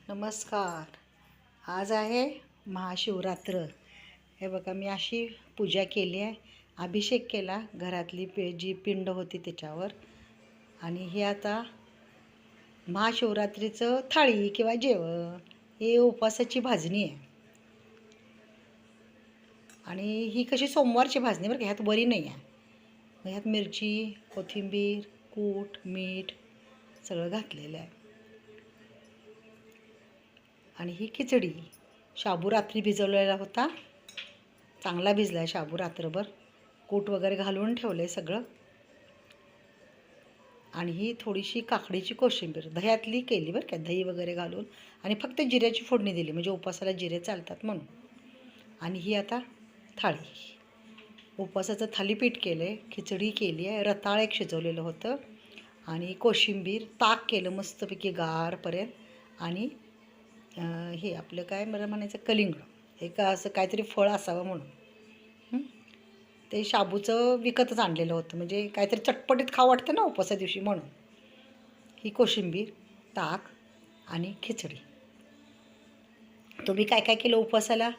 नमस्कार. आज आहे महाशिवरात्र. हे बघा, मी अशी पूजा केली आहे, अभिषेक केला घरातली जी पिंड होती त्याच्यावर. आणि हे आता महाशिवरात्रीचं थाळी किंवा जेवण, हे उपवासाची भाजणी आहे. आणि ही कशी सोमवारची भाजणी बरं का, ह्यात वरी नाही आहे. ह्यात मिरची, कोथिंबीर, कूट, मीठ सगळं घातलेलं आहे. आणि ही खिचडी, शाबू रात्री भिजवलेला होता, चांगला भिजला आहे शाबू रात्रभर, कूट वगैरे घालून ठेवलं आहे सगळं. आणि ही थोडीशी काकडीची कोशिंबीर दह्यातली केली बरं का, दही वगैरे घालून, आणि फक्त जिऱ्याची फोडणी दिली, म्हणजे उपवासाला जिरे चालतात म्हणून. आणि ही आता थाळी, उपवासाचं थालीपीठ केलं आहे, खिचडी केली आहे, रताळ एक शिजवलेलं होतं, आणि कोशिंबीर, ताक केलं मस्तपैकी गारपर्यंत. आणि हे आपलं काय मला म्हणायचं, कलिंगड, हे का असं काहीतरी फळ असावं म्हणून ते शाबूचं विकतच आणलेलं होतं, म्हणजे काहीतरी चटपटीत खावं वाटतं ना उपवासा दिवशी म्हणून. ही कोशिंबीर, ताक आणि खिचडी. तुम्ही काय काय केलं उपवासाला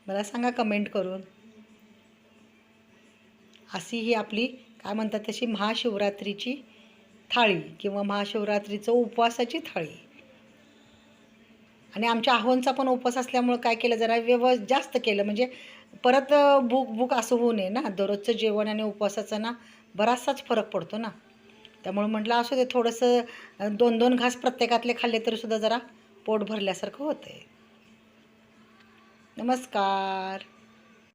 मला सांगा कमेंट करून. अशी ही आपली काय म्हणतात तशी महाशिवरात्रीची थाळी किंवा महाशिवरात्रीचं उपवासाची थाळी. आणि आमच्या आहोंचा पण उपवास असल्यामुळं काय केलं, जरा जास्त केलं, म्हणजे परत भूक असं होऊ नये ना. दररोजचं जेवण आणि उपवासाचं ना बराचसाच फरक पडतो ना. त्यामुळे म्हटलं असू दे, थोडंसं 2-2 घास प्रत्येकातले खाल्ले तरीसुद्धा जरा पोट भरल्यासारखं होतं आहे. नमस्कार.